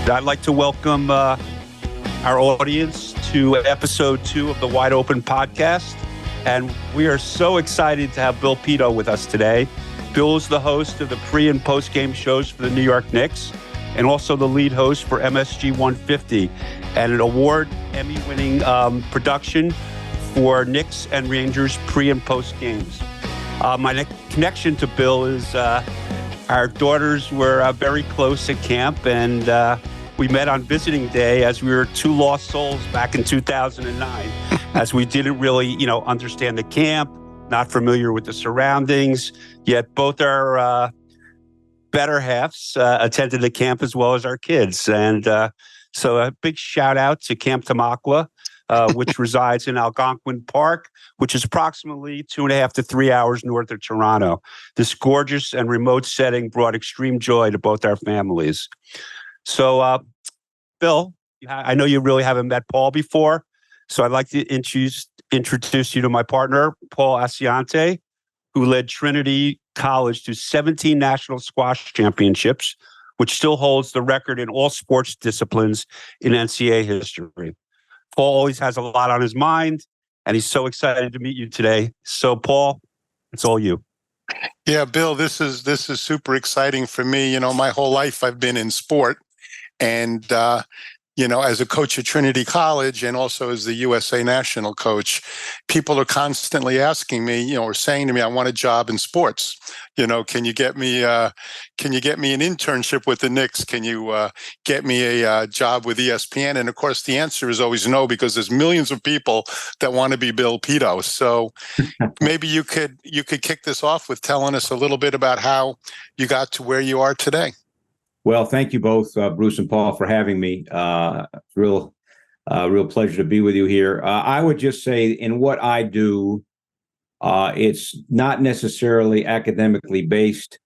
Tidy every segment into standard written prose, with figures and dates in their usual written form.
I'd like to welcome our audience to episode 2 of the Wide Open podcast. And we are so excited to have Bill Pidto with us today. Bill is the host of the pre- and post-game shows for the New York Knicks and also the lead host for MSG 150 and an award Emmy-winning production for Knicks and Rangers pre- and post-games. My connection to Bill is our daughters were very close at camp, and we met on visiting day as we were two lost souls back in 2009, as we didn't really, understand the camp, not familiar with the surroundings, yet both our better halves attended the camp as well as our kids. And so a big shout out to Camp Tamaqua, which resides in Algonquin Park, which is approximately 2.5 to 3 hours north of Toronto. This gorgeous and remote setting brought extreme joy to both our families. So, Bill, I know you really haven't met Paul before, so I'd like to introduce you to my partner, Paul Asiante, who led Trinity College to 17 national squash championships, which still holds the record in all sports disciplines in NCAA history. Paul always has a lot on his mind, and he's so excited to meet you today. So, Paul, it's all you. Yeah, Bill, this is super exciting for me. My whole life I've been in sport. And, as a coach at Trinity College and also as the USA national coach, people are constantly asking me, or saying to me, I want a job in sports. Can you get me an internship with the Knicks? Can you get me a job with ESPN? And of course, the answer is always no, because there's millions of people that want to be Bill Pidto. So maybe you could kick this off with telling us a little bit about how you got to where you are today. Well, thank you both, Bruce and Paul, for having me. Real pleasure to be with you here. I would just say in what I do, it's not necessarily academically based.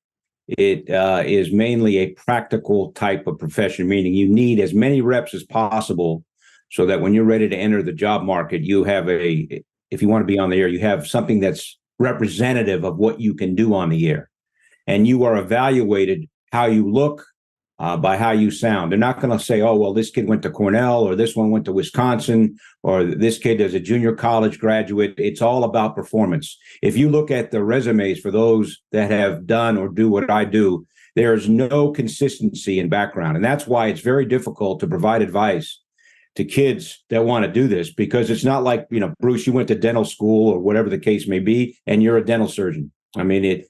It is mainly a practical type of profession, meaning you need as many reps as possible so that when you're ready to enter the job market, you have if you want to be on the air, you have something that's representative of what you can do on the air. And you are evaluated how you look, by how you sound. They're not going to say, oh, well, this kid went to Cornell, or this one went to Wisconsin, or this kid is a junior college graduate. It's all about performance. If you look at the resumes for those that have done or do what I do, there's no consistency in background. And that's why it's very difficult to provide advice to kids that want to do this, because it's not like, Bruce, you went to dental school or whatever the case may be, and you're a dental surgeon. I mean,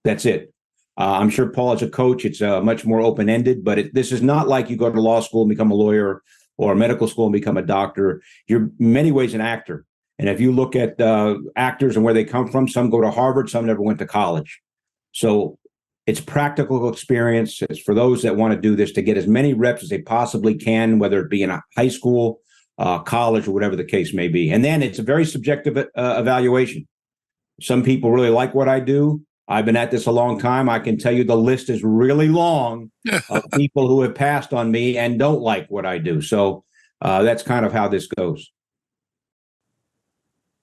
that's it. I'm sure Paul, as a coach, it's much more open-ended, but this is not like you go to law school and become a lawyer or medical school and become a doctor. You're in many ways an actor. And if you look at actors and where they come from, some go to Harvard, some never went to college. So it's practical experience. It's for those that want to do this to get as many reps as they possibly can, whether it be in a high school, college, or whatever the case may be. And then it's a very subjective evaluation. Some people really like what I do. I've been at this a long time. I can tell you the list is really long of people who have passed on me and don't like what I do. So that's kind of how this goes.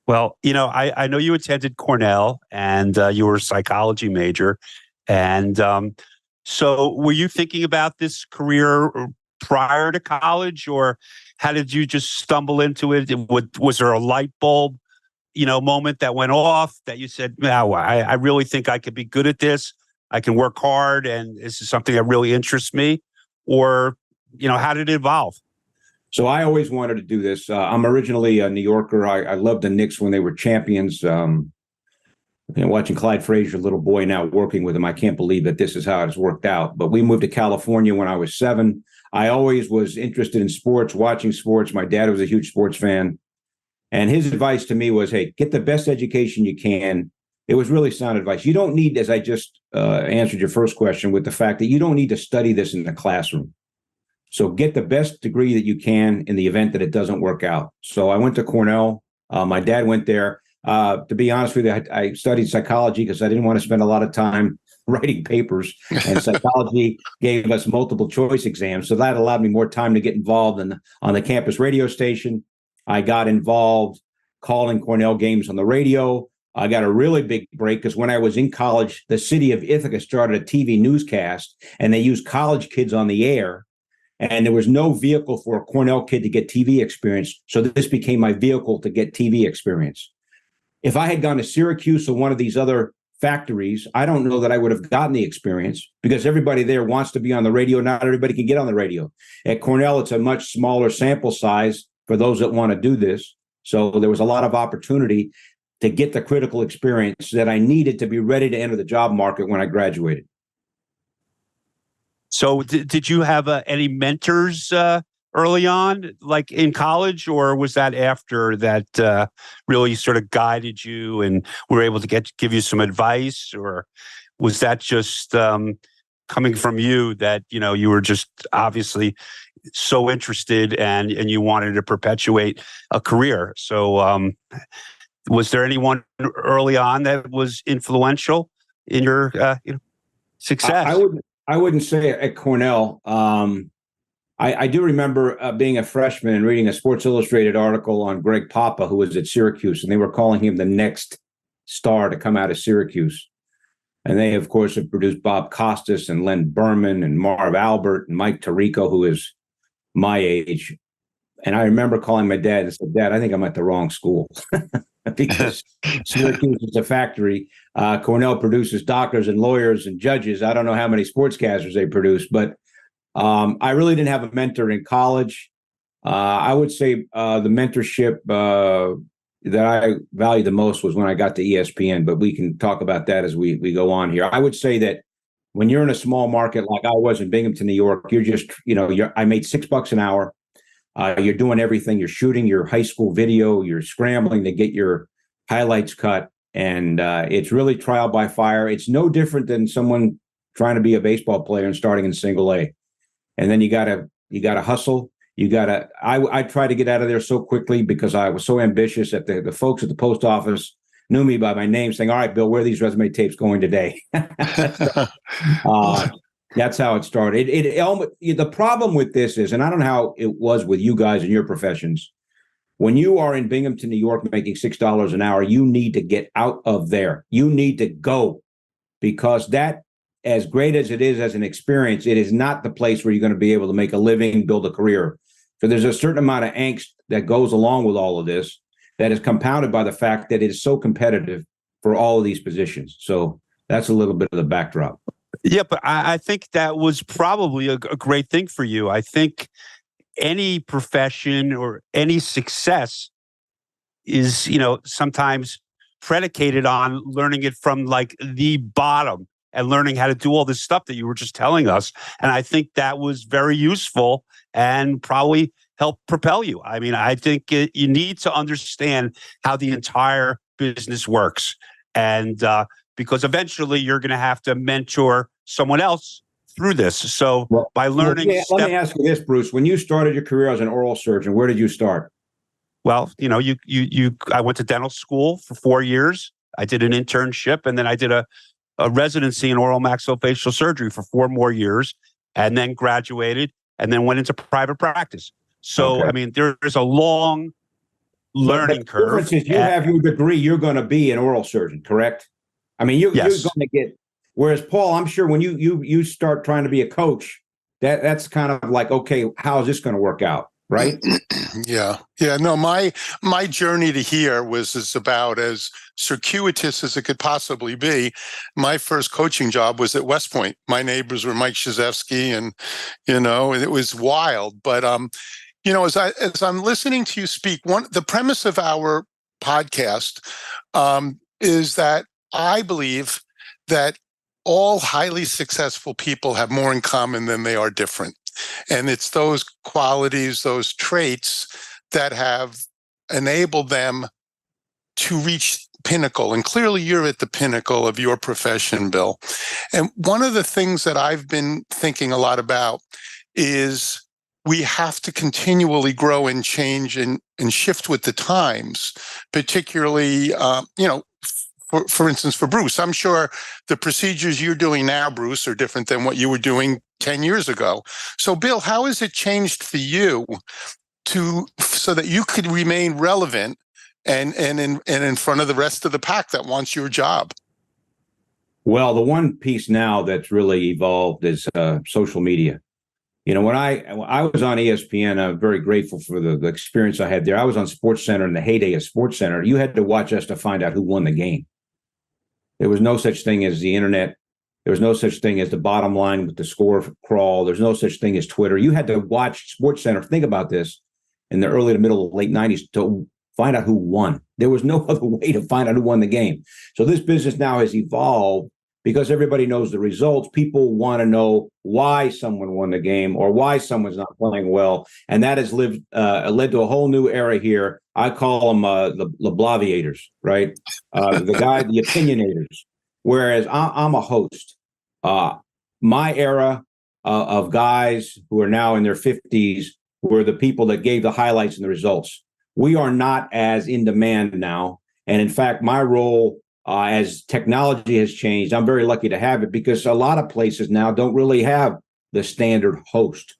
Well, I know you attended Cornell and you were a psychology major. And so were you thinking about this career prior to college, or how did you just stumble into it? Was there a light bulb moment that went off that you said, wow, I really think I could be good at this. I can work hard, and this is something that really interests me? Or, how did it evolve? So I always wanted to do this. I'm originally a New Yorker. I loved the Knicks when they were champions. Watching Clyde Frazier, little boy, now working with him, I can't believe that this is how it's worked out. But we moved to California when I was 7. I always was interested in sports, watching sports. My dad was a huge sports fan. And his advice to me was, hey, get the best education you can. It was really sound advice. You don't need, as I just answered your first question, with the fact that you don't need to study this in the classroom. So get the best degree that you can in the event that it doesn't work out. So I went to Cornell. My dad went there. To be honest with you, I studied psychology because I didn't want to spend a lot of time writing papers. And psychology gave us multiple choice exams. So that allowed me more time to get involved on the campus radio station. I got involved calling Cornell games on the radio. I got a really big break because when I was in college, the city of Ithaca started a TV newscast, and they used college kids on the air. And there was no vehicle for a Cornell kid to get TV experience. So this became my vehicle to get TV experience. If I had gone to Syracuse or one of these other factories, I don't know that I would have gotten the experience because everybody there wants to be on the radio. Not everybody can get on the radio. At Cornell, it's a much smaller sample size for those that want to do this. So there was a lot of opportunity to get the critical experience that I needed to be ready to enter the job market when I graduated. So did you have any mentors early on, like in college, or was that after that really sort of guided you and were able to give you some advice, or was that just coming from you that, you know, you were just obviously so interested and you wanted to perpetuate a career? So was there anyone early on that was influential in your success? I wouldn't say at Cornell. I do remember being a freshman and reading a Sports Illustrated article on Greg Papa, who was at Syracuse, and they were calling him the next star to come out of Syracuse. And they, of course, have produced Bob Costas and Len Berman and Marv Albert and Mike Tirico, who is my age. And I remember calling my dad and said, "Dad, I think I'm at the wrong school." Because Syracuse is a factory. Cornell produces doctors and lawyers and judges. I don't know how many sportscasters they produce, but I really didn't have a mentor in college. I would say the mentorship that I valued the most was when I got to ESPN, but we can talk about that as we go on here. I would say that when you're in a small market like I was in Binghamton, New York, you're just, I made $6 an hour. You're doing everything. You're shooting your high school video. You're scrambling to get your highlights cut. And it's really trial by fire. It's no different than someone trying to be a baseball player and starting in single A. And then you gotta hustle. I tried to get out of there so quickly because I was so ambitious that the folks at the post office knew me by my name, saying, "All right, Bill, where are these resume tapes going today?" That's how it started. The problem with this is, and I don't know how it was with you guys in your professions, when you are in Binghamton, New York, making $6 an hour, you need to get out of there. You need to go, because that, as great as it is as an experience, it is not the place where you're going to be able to make a living, build a career. So there's a certain amount of angst that goes along with all of this that is compounded by the fact that it is so competitive for all of these positions. So that's a little bit of the backdrop. Yeah, but I think that was probably a great thing for you. I think any profession or any success is, sometimes predicated on learning it from like the bottom and learning how to do all this stuff that you were just telling us. And I think that was very useful and probably helped propel you. I mean, I think you need to understand how the entire business works. And because eventually you're going to have to mentor someone else through this. So by learning... let me ask you this, Bruce. When you started your career as an oral surgeon, where did you start? Well, I went to dental school for 4 years. I did an internship, and then I did a residency in oral maxillofacial surgery for 4 more years, and then graduated, and then went into private practice. So, okay. I mean, there's a long learning curve. The difference is you have your degree, you're going to be an oral surgeon, correct? I mean, yes. You're going to get... Whereas, Paul, I'm sure when you start trying to be a coach, that's kind of like, okay, how is this going to work out, right? Yeah. No, my journey to here was about as circuitous as it could possibly be. My first coaching job was at West Point. My neighbors were Mike Krzyzewski, and it was wild. But as I'm listening to you speak, the premise of our podcast is that I believe that all highly successful people have more in common than they are different. And it's those qualities, those traits that have enabled them to reach pinnacle. And clearly you're at the pinnacle of your profession, Bill. And one of the things that I've been thinking a lot about is we have to continually grow and change and shift with the times, particularly, for instance, for Bruce. I'm sure the procedures you're doing now, Bruce, are different than what you were doing 10 years ago. So, Bill, how has it changed for you so that you could remain relevant and in front of the rest of the pack that wants your job? Well, the one piece now that's really evolved is social media. When I was on ESPN, I'm very grateful for the experience I had there. I was on SportsCenter in the heyday of SportsCenter. You had to watch us to find out who won the game. There was no such thing as the internet. There was no such thing as the bottom line with the score crawl. There's no such thing as Twitter. You had to watch SportsCenter. Think about this in the early to middle, late 90s to find out who won. There was no other way to find out who won the game. So this business now has evolved because everybody knows the results. People want to know why someone won the game or why someone's not playing well. And that has led to a whole new era here. I call them the Blaviators, right? The opinionators. Whereas I'm a host. My era of guys who are now in their 50s were the people that gave the highlights and the results. We are not as in demand now. And in fact, my role as technology has changed, I'm very lucky to have it because a lot of places now don't really have the standard host.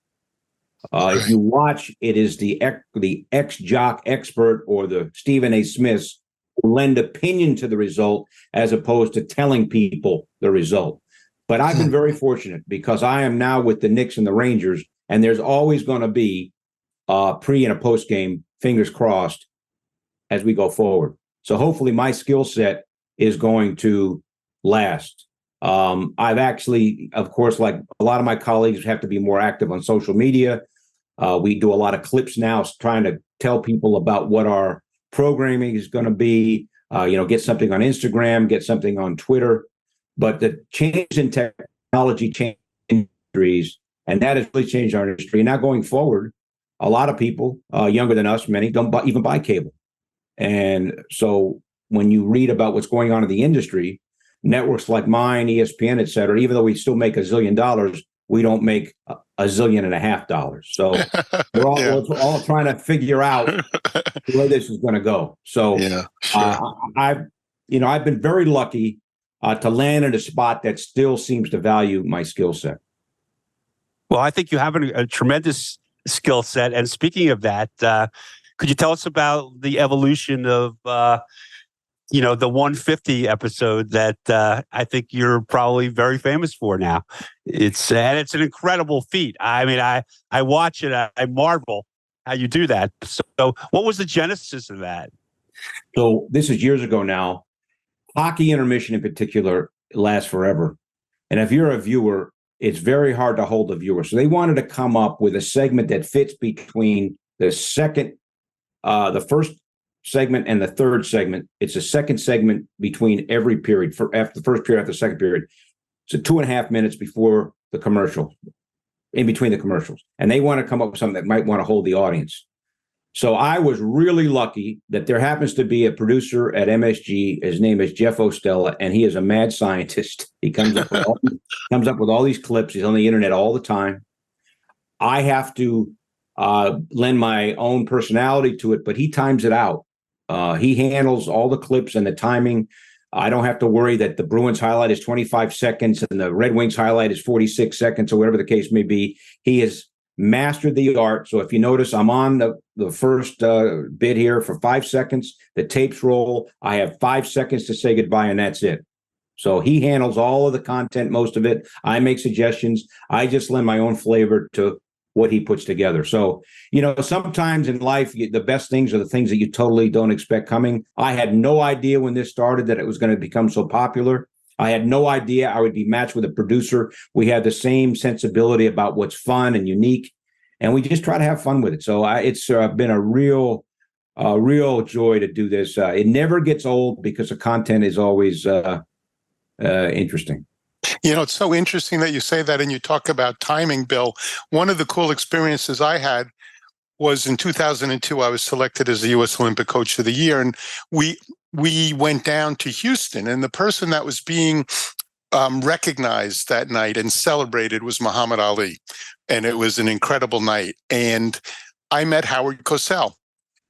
If you watch, it is the ex-jock expert or the Stephen A. Smiths who lend opinion to the result as opposed to telling people the result. But I've been very fortunate because I am now with the Knicks and the Rangers, and there's always going to be a pre and a post game, fingers crossed, as we go forward. So hopefully my skill set is going to last. I've actually, of course, like a lot of my colleagues, have to be more active on social media. We do a lot of clips now trying to tell people about what our programming is going to be, get something on Instagram, get something on Twitter. But the change in technology changed industries, and that has really changed our industry. And now going forward, a lot of people younger than us, many don't even buy cable. And so when you read about what's going on in the industry, networks like mine, ESPN, et cetera, even though we still make $1 zillion, we don't make $1.5 zillion. So we're all trying to figure out where this is going to go. So I've been very lucky to land in a spot that still seems to value my skill set. Well, I think you have a tremendous skill set. And speaking of that, could you tell us about the evolution of the 150 episode that I think you're probably very famous for now? It's an incredible feat. I mean, I watch it, I marvel how you do that. So what was the genesis of that? So this is years ago now. Hockey intermission in particular lasts forever. And if you're a viewer, it's very hard to hold the viewer. So they wanted to come up with a segment that fits between the first segment and the third segment. It's a second segment between every period, after the first period, after the second period. So 2.5 minutes before the commercial, in between the commercials. And they want to come up with something that might want to hold the audience. So I was really lucky that there happens to be a producer at MSG. His name is Jeff Ostella, and he is a mad scientist. He comes up with all these clips. He's on the internet all the time. I have to lend my own personality to it, but he times it out. He handles all the clips and the timing. I don't have to worry that the Bruins highlight is 25 seconds and the Red Wings highlight is 46 seconds or whatever the case may be. He has mastered the art. So if you notice, I'm on the first bit here for 5 seconds. The tapes roll. I have 5 seconds to say goodbye, and that's it. So he handles all of the content, most of it. I make suggestions. I just lend my own flavor to what he puts together. So, sometimes in life, the best things are the things that you totally don't expect coming. I had no idea when this started that it was going to become so popular. I had no idea I would be matched with a producer. We had the same sensibility about what's fun and unique, and we just try to have fun with it. So it's been a real joy to do this. It never gets old because the content is always interesting. It's so interesting that you say that and you talk about timing, Bill. One of the cool experiences I had was in 2002. I was selected as the U.S. Olympic Coach of the Year, and we went down to Houston, and the person that was being recognized that night and celebrated was Muhammad Ali, and it was an incredible night. And I met Howard Cosell,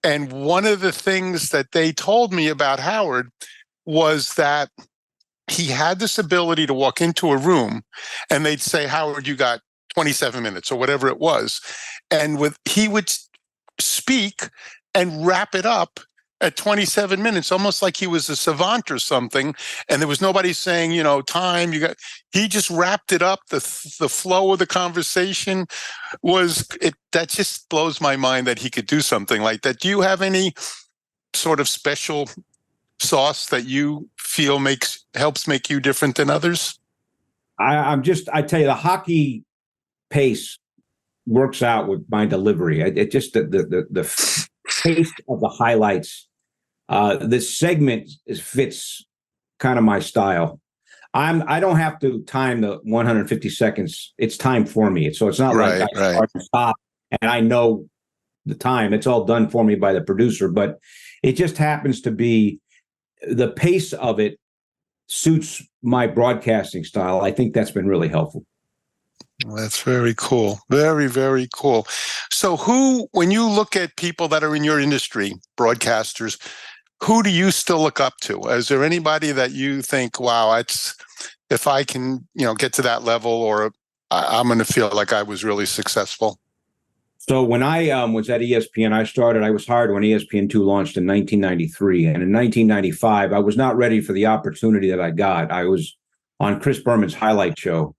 and one of the things that they told me about Howard was that he had this ability to walk into a room and they'd say, Howard, you got 27 minutes or whatever it was. And he would speak and wrap it up at 27 minutes, almost like he was a savant or something. And there was nobody saying, time, he just wrapped it up. The flow of the conversation that just blows my mind that he could do something like that. Do you have any sort of special sauce that you feel helps make you different than others? I tell you, the hockey pace works out with my delivery. It just the pace of the highlights. This segment fits kind of my style. I don't have to time the 150 seconds. It's time for me. So it's not like I start and stop and I know the time. It's all done for me by the producer. But it just happens to be the pace of it suits my broadcasting style. I think that's been really helpful. That's very cool. Very, very cool. So when you look at people that are in your industry, broadcasters, who do you still look up to? Is there anybody that you think, wow, if I can, get to that level, or I'm going to feel like I was really successful? So when I was at ESPN, I was hired when ESPN2 launched in 1993. And in 1995, I was not ready for the opportunity that I got. I was on Chris Berman's highlight show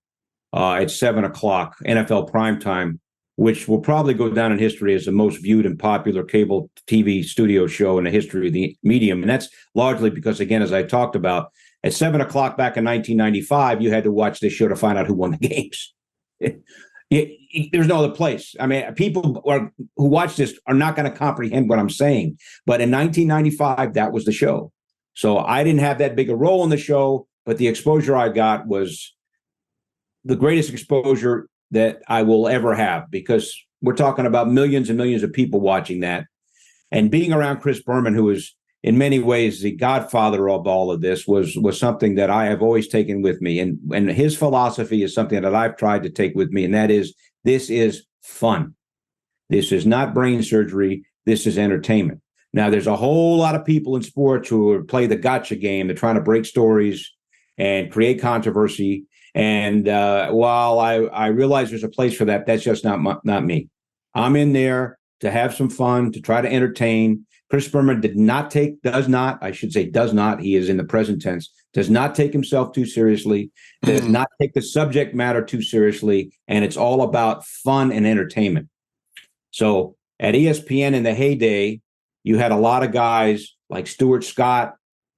at 7 o'clock, NFL primetime, which will probably go down in history as the most viewed and popular cable TV studio show in the history of the medium. And that's largely because, again, as I talked about, at 7 o'clock back in 1995, you had to watch this show to find out who won the games. There's no other place. I mean, people who watch this are not going to comprehend what I'm saying. But in 1995, that was the show. So I didn't have that big a role in the show, but the exposure I got was the greatest exposure that I will ever have, because we're talking about millions and millions of people watching that. And being around Chris Berman, who is in many ways the godfather of all of this, was something that I have always taken with me. And his philosophy is something that I've tried to take with me, and that is, this is fun. This is not brain surgery. This is entertainment. Now, there's a whole lot of people in sports who play the gotcha game. They're trying to break stories and create controversy. And while I realize there's a place for that, that's just not me. I'm in there to have some fun, to try to entertain. Chris Berman does not, he is in the present tense, does not take himself too seriously, does not take the subject matter too seriously, and it's all about fun and entertainment. So at ESPN in the heyday, you had a lot of guys like Stuart Scott,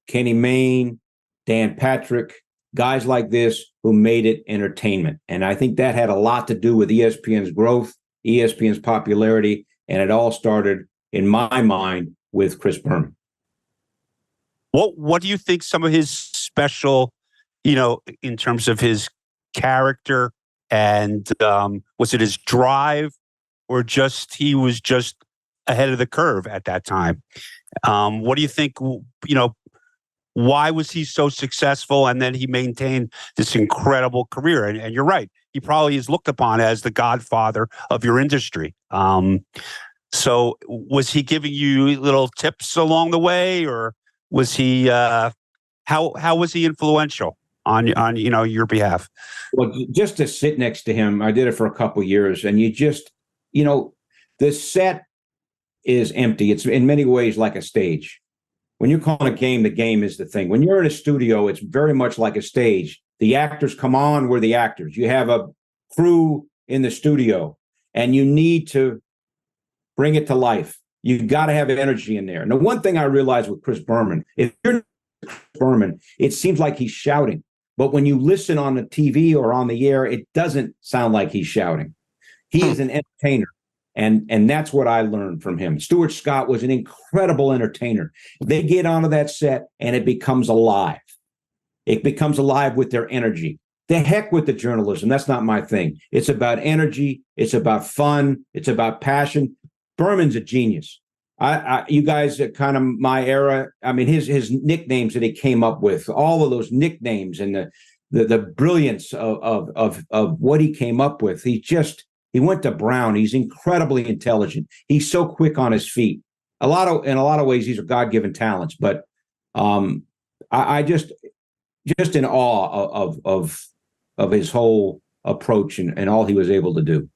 Kenny Mayne, Dan Patrick, guys like this who made it entertainment. And I think that had a lot to do with ESPN's growth, ESPN's popularity, and it all started, in my mind, with Chris Berman. What do you think some of his special, in terms of his character, and was it his drive, or he was just ahead of the curve at that time? What do you think, why was he so successful, and then he maintained this incredible career? And you're right, he probably is looked upon as the godfather of your industry. So was he giving you little tips along the way, or was he how was he influential on your behalf? Well, just to sit next to him, I did it for a couple of years, and you just, the set is empty. It's in many ways like a stage. When you're calling a game, the game is the thing. When you're in a studio, it's very much like a stage. The actors come on, we're the actors. You have a crew in the studio, and you need to bring it to life. You've got to have energy in there. And the one thing I realized with Chris Berman, if you're Chris Berman, it seems like he's shouting. But when you listen on the TV or on the air, it doesn't sound like he's shouting. He is an entertainer. And that's what I learned from him. Stuart Scott was an incredible entertainer. They get onto that set and it becomes alive. It becomes alive with their energy. The heck with the journalism. That's not my thing. It's about energy. It's about fun. It's about passion. Berman's a genius. You guys are kind of my era. I mean, his nicknames that he came up with, all of those nicknames and the brilliance of what he came up with. He went to Brown. He's incredibly intelligent. He's so quick on his feet. In a lot of ways, these are God-given talents. But I just in awe of his whole approach and all he was able to do.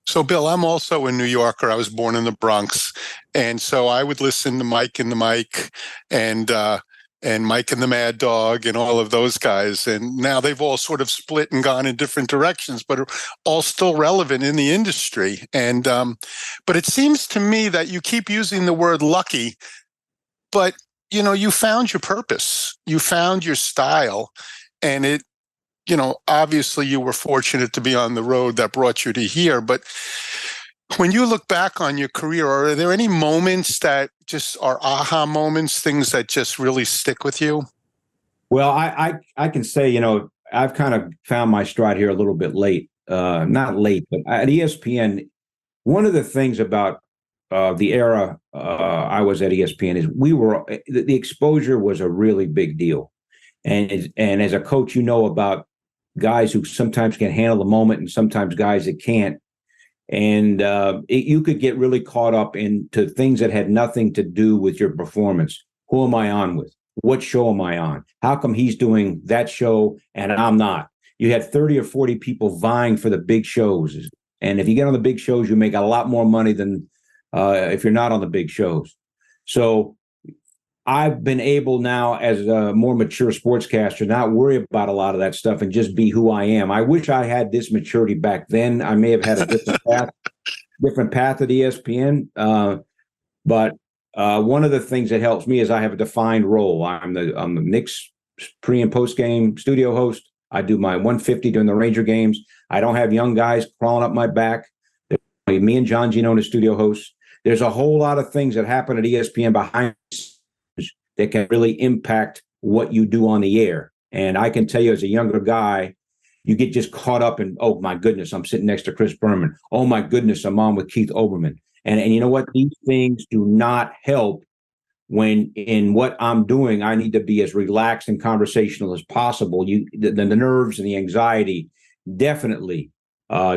So, Bill, I'm also a New Yorker. I was born in the Bronx, and so I would listen to Mike and the Mike, and Mike and the Mad Dog, and all of those guys. And now they've all sort of split and gone in different directions, but are all still relevant in the industry. And but it seems to me that you keep using the word lucky, but you found your purpose, you found your style, and obviously you were fortunate to be on the road that brought you to here. But when you look back on your career, are there any moments that just are aha moments, things that just really stick with you? Well, I can say, I've kind of found my stride here a little bit late. Not late, but at ESPN, one of the things about the era I was at ESPN is the exposure was a really big deal. And as a coach, about guys who sometimes can handle the moment and sometimes guys that can't. And you could get really caught up into things that had nothing to do with your performance. Who am I on with? What show am I on? How come he's doing that show and I'm not? You had 30 or 40 people vying for the big shows. And if you get on the big shows, you make a lot more money than if you're not on the big shows. So I've been able now, as a more mature sportscaster, not worry about a lot of that stuff and just be who I am. I wish I had this maturity back then. I may have had a different path at ESPN. But one of the things that helps me is I have a defined role. I'm the Knicks pre and post game studio host. I do my 150 during the Ranger games. I don't have young guys crawling up my back. Me and John Gino, the studio hosts. There's a whole lot of things that happen at ESPN behind the scenes that can really impact what you do on the air. And I can tell you, as a younger guy, you get just caught up in, oh my goodness, I'm sitting next to Chris Berman. Oh my goodness, I'm on with Keith Olbermann. And you know what? These things do not help when in what I'm doing, I need to be as relaxed and conversational as possible. The nerves and the anxiety definitely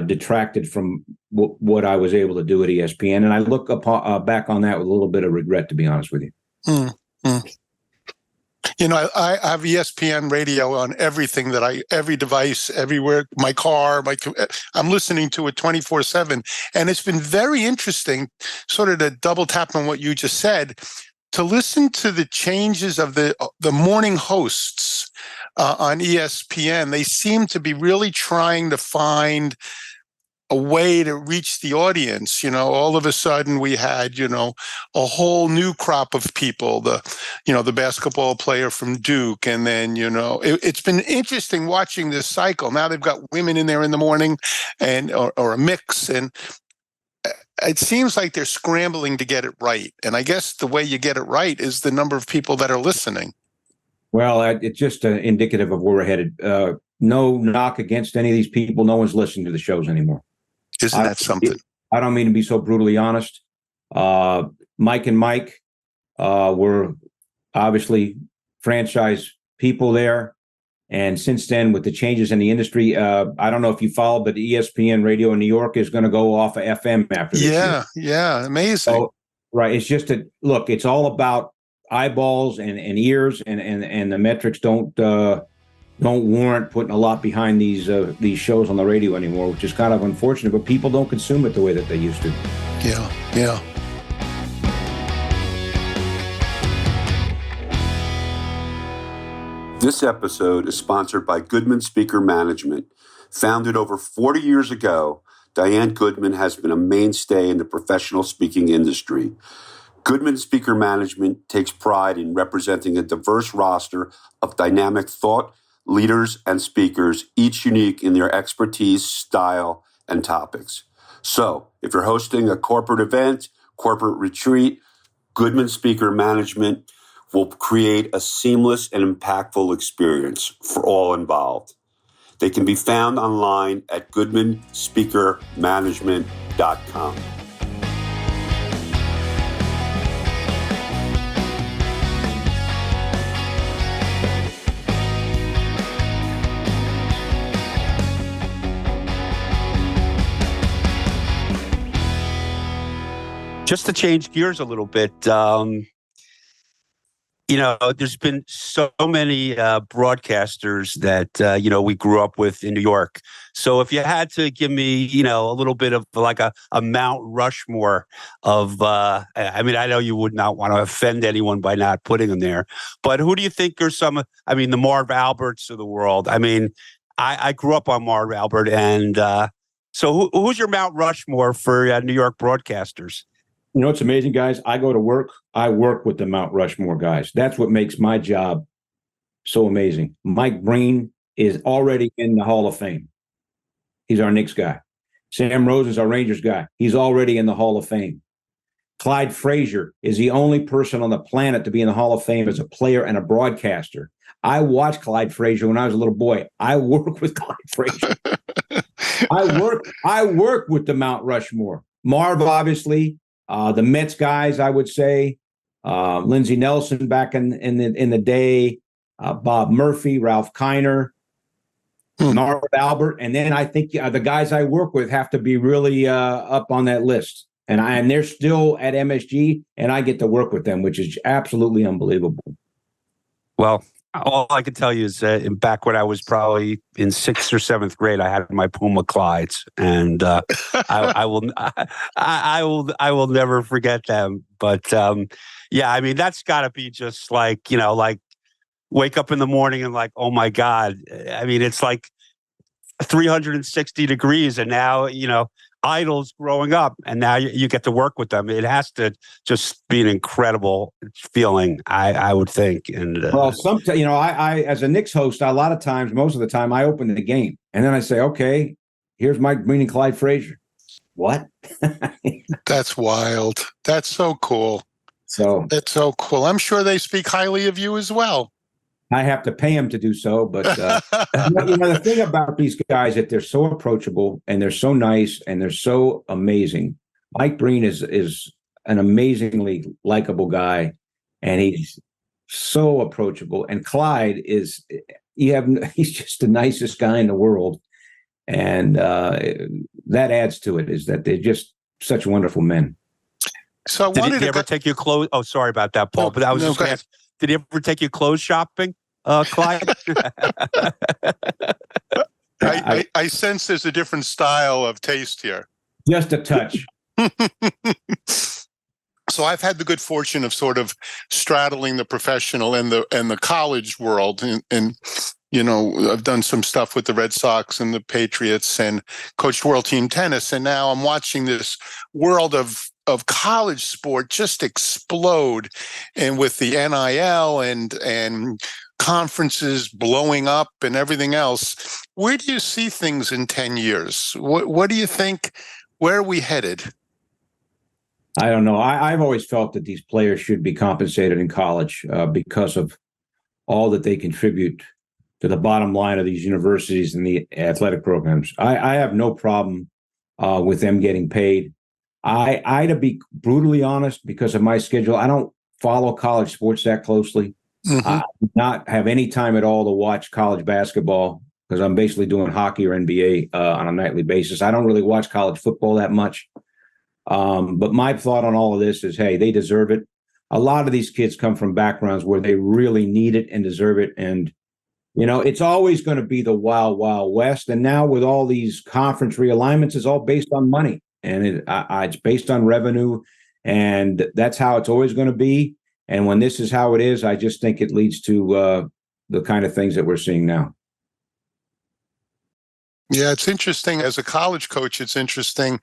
detracted from what I was able to do at ESPN. And I look back on that with a little bit of regret, to be honest with you. Mm. I have ESPN radio on everything every device, everywhere, my car, I'm listening to it 24/7. And it's been very interesting, sort of to double tap on what you just said, to listen to the changes of the morning hosts on ESPN. They seem to be really trying to find a way to reach the audience. All of a sudden we had, a whole new crop of people, the basketball player from Duke. And then, it's been interesting watching this cycle. Now they've got women in there in the morning or a mix. And it seems like they're scrambling to get it right. And I guess the way you get it right is the number of people that are listening. Well, it's just indicative of where we're headed. No knock against any of these people. No one's listening to the shows anymore. Isn't that something? I don't mean to be so brutally honest. Mike and Mike were obviously franchise people there. And since then, with the changes in the industry, I don't know if you followed, but ESPN Radio in New York is going to go off of FM after this year. Yeah, amazing. So, right. It's just look, it's all about eyeballs and ears, and the metrics don't warrant putting a lot behind these shows on the radio anymore, which is kind of unfortunate, but people don't consume it the way that they used to. Yeah. This episode is sponsored by Goodman Speaker Management. Founded over 40 years ago, Diane Goodman has been a mainstay in the professional speaking industry. Goodman Speaker Management takes pride in representing a diverse roster of dynamic thought leaders and speakers, each unique in their expertise, style, and topics. So, if you're hosting a corporate event, corporate retreat, Goodman Speaker Management will create a seamless and impactful experience for all involved. They can be found online at goodmanspeakermanagement.com. Just to change gears a little bit, there's been so many broadcasters that, we grew up with in New York. So if you had to give me, a little bit of like a Mount Rushmore of, I know you would not want to offend anyone by not putting them there, but who do you think are the Marv Alberts of the world? I grew up on Marv Albert. And so who's your Mount Rushmore for New York broadcasters? It's amazing, guys. I go to work. I work with the Mount Rushmore guys. That's what makes my job so amazing. Mike Breen is already in the Hall of Fame. He's our Knicks guy. Sam Rose is our Rangers guy. He's already in the Hall of Fame. Clyde Frazier is the only person on the planet to be in the Hall of Fame as a player and a broadcaster. I watched Clyde Frazier when I was a little boy. I work with Clyde Frazier. I work with the Mount Rushmore. Marv, obviously. The Mets guys, I would say, Lindsey Nelson back in the day, Bob Murphy, Ralph Kiner, Marv Albert, and then I think the guys I work with have to be really up on that list, and they're still at MSG, and I get to work with them, which is absolutely unbelievable. Well, all I can tell you is that back when I was probably in 6th or 7th grade, I had my Puma Clydes, and I will never forget them. But that's got to be just like wake up in the morning and like, oh my God, it's like 360 degrees, and now idols growing up, and now you get to work with them. It has to just be an incredible feeling, I would think. And well, sometimes I as a Knicks host, most of the time, I open the game, and then I say, okay, here's Mike Breen and Clyde Frazier. What? That's wild. That's so cool. That's so cool. I'm sure they speak highly of you as well. I have to pay them to do so, but the thing about these guys that they're so approachable and they're so nice and they're so amazing. Mike Breen is an amazingly likable guy, and he's so approachable. And Clyde he's just the nicest guy in the world, and that adds to it is that they're just such wonderful men. So did he ever take you clothes? Oh, sorry about that, Paul. But I was just going to ask, did he ever take you clothes shopping, Clyde? I sense there's a different style of taste here. Just a touch. So I've had the good fortune of sort of straddling the professional and the college world, and I've done some stuff with the Red Sox and the Patriots and coached world team tennis, and now I'm watching this world of college sport just explode, and with the NIL and conferences blowing up and everything else. Where do you see things in 10 years? What do you think? Where are we headed? I don't know. I've always felt that these players should be compensated in college because of all that they contribute to the bottom line of these universities and the athletic programs. I have no problem with them getting paid. To be brutally honest, because of my schedule, I don't follow college sports that closely. Mm-hmm. I do not have any time at all to watch college basketball because I'm basically doing hockey or NBA on a nightly basis. I don't really watch college football that much. But my thought on all of this is, hey, they deserve it. A lot of these kids come from backgrounds where they really need it and deserve it. And, it's always going to be the wild, wild west. And now with all these conference realignments, it's all based on money. And it's based on revenue, and that's how it's always going to be. And when this is how it is, I just think it leads to the kind of things that we're seeing now. Yeah, it's interesting. As a college coach, it's interesting.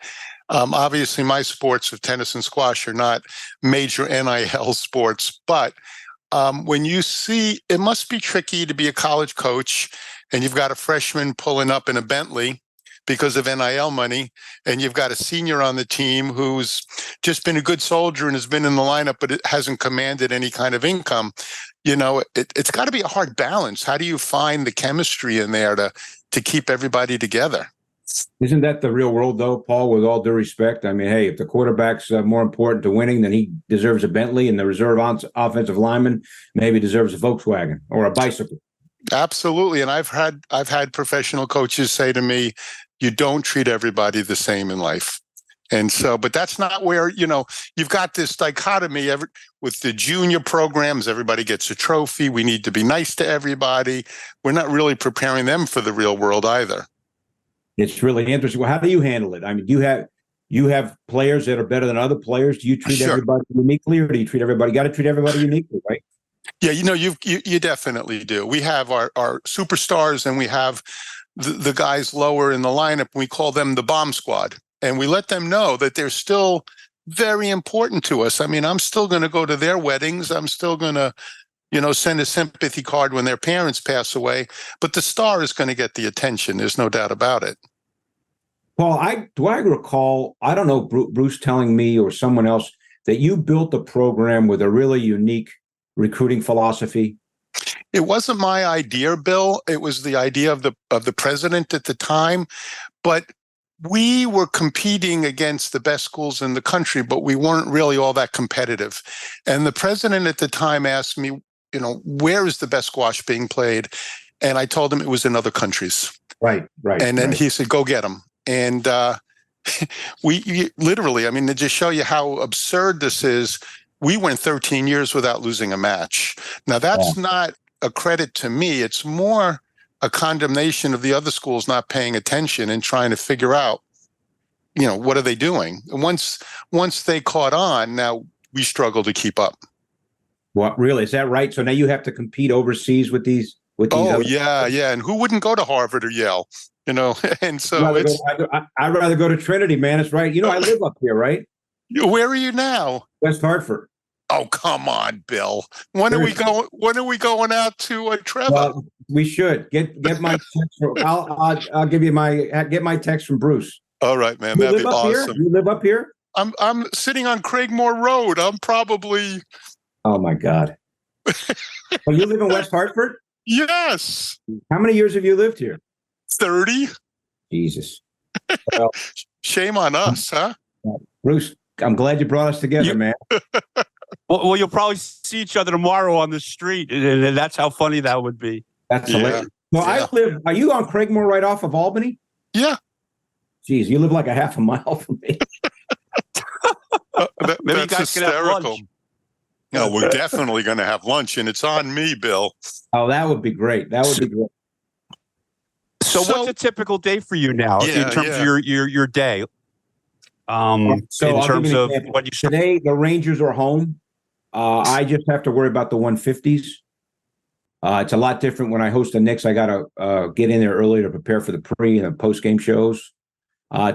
Obviously, my sports of tennis and squash are not major NIL sports, but when you see, it must be tricky to be a college coach, and you've got a freshman pulling up in a Bentley because of NIL money, and you've got a senior on the team who's just been a good soldier and has been in the lineup, but it hasn't commanded any kind of income. It's got to be a hard balance. How do you find the chemistry in there to keep everybody together? Isn't that the real world, though, Paul, with all due respect? Hey, if the quarterback's more important to winning, then he deserves a Bentley, and the reserve offensive lineman maybe deserves a Volkswagen or a bicycle. Absolutely. And I've had professional coaches say to me, you don't treat everybody the same in life. And so, but that's not where, you've got this dichotomy with the junior programs. Everybody gets a trophy. We need to be nice to everybody. We're not really preparing them for the real world either. It's really interesting. Well, how do you handle it? I mean, you have players that are better than other players. Do you treat Sure. everybody uniquely, or do you treat everybody? Got to treat everybody uniquely, right? Yeah, you definitely do. We have our superstars, and we have the guys lower in the lineup. We call them the bomb squad, and we let them know that they're still very important to us. I mean, I'm still going to go to their weddings. I'm still going to, send a sympathy card when their parents pass away. But the star is going to get the attention. There's no doubt about it. Paul, I recall, I don't know, Bruce telling me or someone else that you built a program with a really unique recruiting philosophy. It wasn't my idea, Bill. It was the idea of the president at the time. But we were competing against the best schools in the country, but we weren't really all that competitive. And the president at the time asked me, where is the best squash being played? And I told him it was in other countries. Right. And then he said, go get them. And we literally, I mean, to just show you how absurd this is, we went 13 years without losing a match. Now, that's not a credit to me. It's more a condemnation of the other schools not paying attention and trying to figure out, what are they doing? And once they caught on, now we struggle to keep up. What, really? Is that right? So now you have to compete overseas with these? Oh, yeah. And who wouldn't go to Harvard or Yale? And so I'd rather go to Trinity, man. It's right. I live up here, right? Where are you now? West Hartford. Oh, come on, Bill. When are we going out to Trevor? Well, we should get my text. I'll give you get my text from Bruce. All right, man. That'd be awesome. You live up here? I'm sitting on Craigmore Road. I'm probably. Oh my God. Well, you live in West Hartford? Yes. How many years have you lived here? 30. Jesus. Well, shame on us, huh? Bruce, I'm glad you brought us together, man. Well, you'll probably see each other tomorrow on the street, and that's how funny that would be. That's hilarious. No, I live. Are you on Craigmore right off of Albany? Yeah. Jeez, you live like a half a mile from me. Maybe you guys can have lunch. No, we're definitely going to have lunch, and it's on me, Bill. Oh, that would be great. So what's a typical day for you now in terms of your day? In terms of what you today, the Rangers are home. I just have to worry about the 150s. It's a lot different when I host the Knicks. I got to get in there early to prepare for the pre and the post game shows.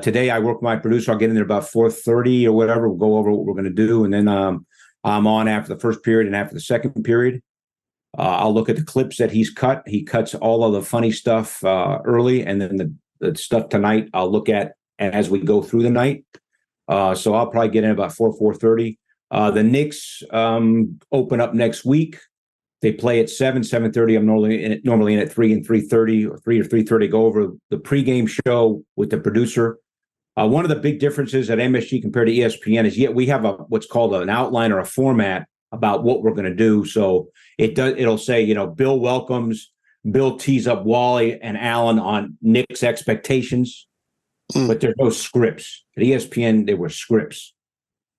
Today, I work with my producer. I'll get in there about 4:30 or whatever. We'll go over what we're going to do, and then I'm on after the first period and after the second period. I'll look at the clips that he's cut. He cuts all of the funny stuff early, and then the stuff tonight I'll look at as we go through the night. So I'll probably get in about 4:30. The Knicks open up next week. They play at 7:30. I'm normally in at 3 and 3:30 or 3 or 3:30. Go over the pregame show with the producer. One of the big differences at MSG compared to ESPN is we have what's called an outline or a format about what we're going to do. So it'll say, Bill tees up Wally and Alan on Knicks expectations, but there's no scripts. At ESPN, there were scripts.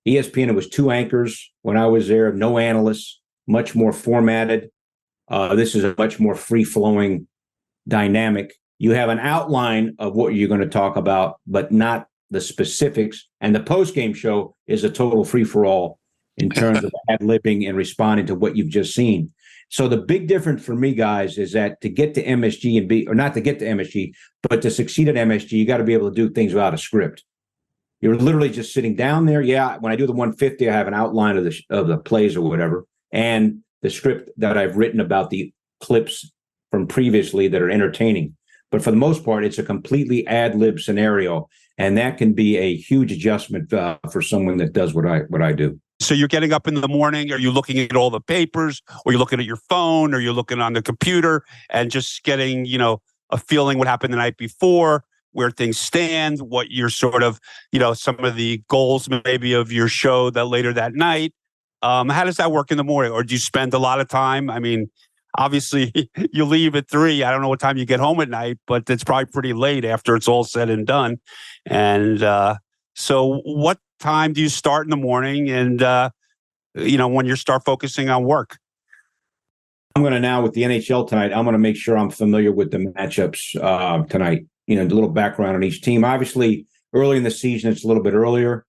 ESPN, it was 2 anchors when I was there, no analysts, much more formatted. This is a much more free-flowing dynamic. You have an outline of what you're going to talk about, but not the specifics. And the post-game show is a total free-for-all in terms of ad-libbing and responding to what you've just seen. So the big difference for me, guys, is that to get to MSG not to get to MSG, but to succeed at MSG, you got to be able to do things without a script. You're literally just sitting down there. Yeah, when I do the 150, I have an outline of the plays or whatever, and the script that I've written about the clips from previously that are entertaining. But for the most part, it's a completely ad-lib scenario, and that can be a huge adjustment for someone that does what I do. So you're getting up in the morning, are you looking at all the papers, or you're looking at your phone, or you're looking on the computer and just getting, a feeling what happened the night before, where things stand, what you're sort of, some of the goals maybe of your show that later that night. How does that work in the morning? Or do you spend a lot of time? I mean, obviously you leave at 3. I don't know what time you get home at night, but it's probably pretty late after it's all said and done. And So what time do you start in the morning and, when you start focusing on work? I'm going to now with the NHL tonight, I'm going to make sure I'm familiar with the matchups tonight. A little background on each team. Obviously, early in the season, it's a little bit earlier,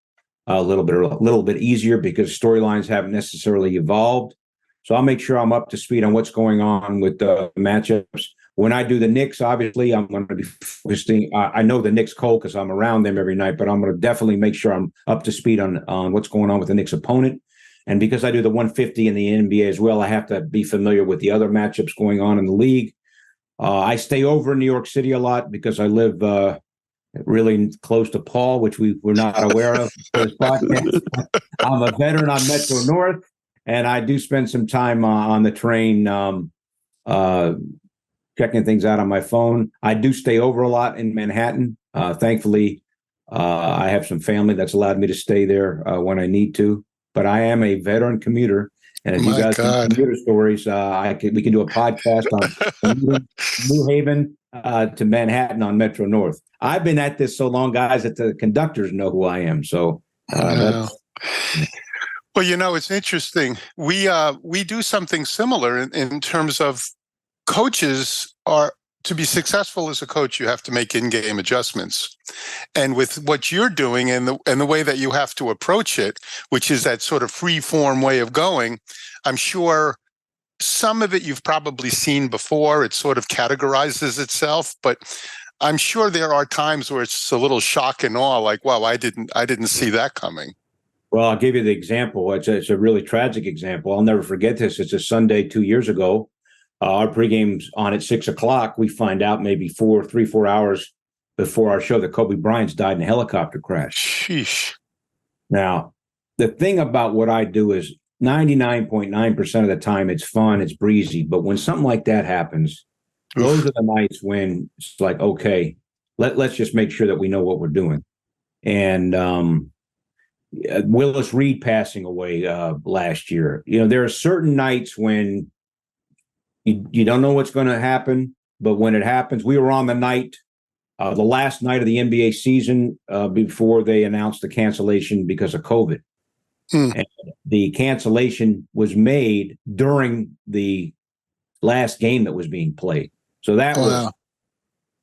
a little bit easier because storylines haven't necessarily evolved. So I'll make sure I'm up to speed on what's going on with the matchups. When I do the Knicks, obviously, I'm going to be focusing. I know the Knicks cold because I'm around them every night, but I'm going to definitely make sure I'm up to speed on what's going on with the Knicks opponent. And because I do the 150 in the NBA as well, I have to be familiar with the other matchups going on in the league. I stay over in New York City a lot because I live really close to Paul, which we're not aware of for this podcast. I'm a veteran on Metro North, and I do spend some time on the train checking things out on my phone. I do stay over a lot in Manhattan. Thankfully, I have some family that's allowed me to stay there when I need to. But I am a veteran commuter, and if you guys have commuter stories, we can do a podcast on New Haven to Manhattan on Metro North. I've been at this so long, guys, that the conductors know who I am. So, well, it's interesting. We do something similar in terms of coaches are. To be successful as a coach, you have to make in-game adjustments. And with what you're doing and the way that you have to approach it, which is that sort of free-form way of going, I'm sure some of it you've probably seen before. It sort of categorizes itself, but I'm sure there are times where it's a little shock and awe, like, wow, I didn't see that coming. Well, I'll give you the example. It's a really tragic example. I'll never forget this. It's a Sunday 2 years ago. Our pregame's on at 6:00. We find out maybe 4 hours before our show that Kobe Bryant's died in a helicopter crash. Sheesh. Now, the thing about what I do is 99.9% of the time it's fun, it's breezy. But when something like that happens, those are the nights when it's like, okay, let's just make sure that we know what we're doing. And Willis Reed passing away last year. There are certain nights when you don't know what's going to happen, but when it happens, we were on the last night of the NBA season before they announced the cancellation because of COVID. And the cancellation was made during the last game that was being played. So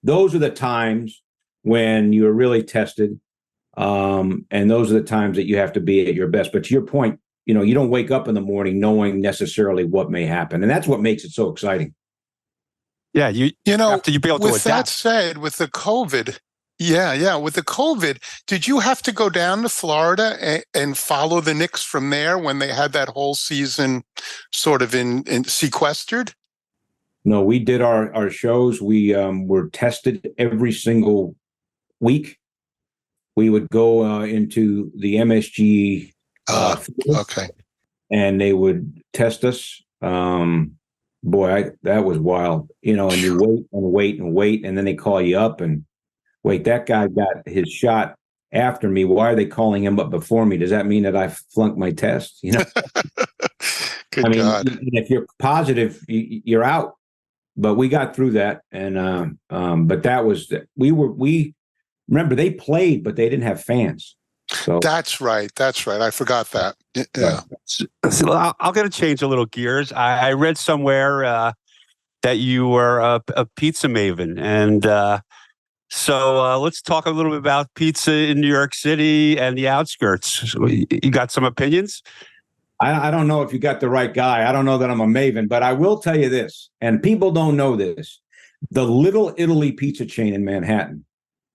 those are the times when you're really tested. And those are the times that you have to be at your best. But to your point, you don't wake up in the morning knowing necessarily what may happen. And that's what makes it so exciting. Yeah. You have to be able to adapt. With that said, with the COVID, with the COVID, did you have to go down to Florida and follow the Knicks from there when they had that whole season sort of in sequestered? No, we did our shows. We were tested every single week. We would go into the MSG okay. And they would test us. That was wild. And you wait, and then they call you up and wait, that guy got his shot after me. Why are they calling him up before me? Does that mean that I flunked my test? Good God. If you're positive, you're out. But we got through that, and but that was we remember they played, but they didn't have fans. So That's right. I forgot that. Yeah. So I'm going to change a little gears. I read somewhere that you were a pizza maven, and so let's talk a little bit about pizza in New York City and the outskirts. You got some opinions? I don't know if you got the right guy. I don't know that I'm a maven, but I will tell you this, and people don't know this. The Little Italy pizza chain in Manhattan.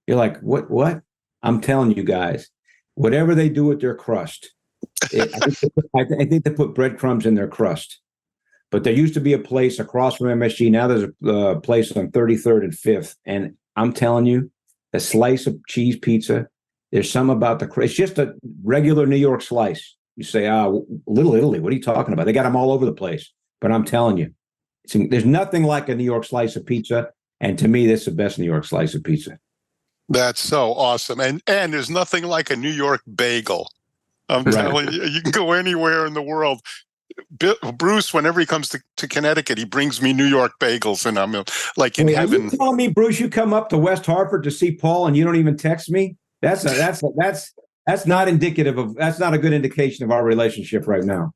You're like, what? I'm telling you guys, whatever they do with their crust, I think they put breadcrumbs in their crust. But there used to be a place across from MSG. Now there's a place on 33rd and 5th. And I'm telling you, a slice of cheese pizza, there's some about the crust. It's just a regular New York slice. You say, Little Italy, what are you talking about? They got them all over the place. But I'm telling you, there's nothing like a New York slice of pizza. And to me, that's the best New York slice of pizza. That's so awesome. And there's nothing like a New York bagel. I'm telling you, you can go anywhere in the world. Bruce, whenever he comes to Connecticut, he brings me New York bagels, and I'm like in heaven. Are you telling me, Bruce, you come up to West Hartford to see Paul and you don't even text me? That's That's not indicative of. That's not a good indication of our relationship right now.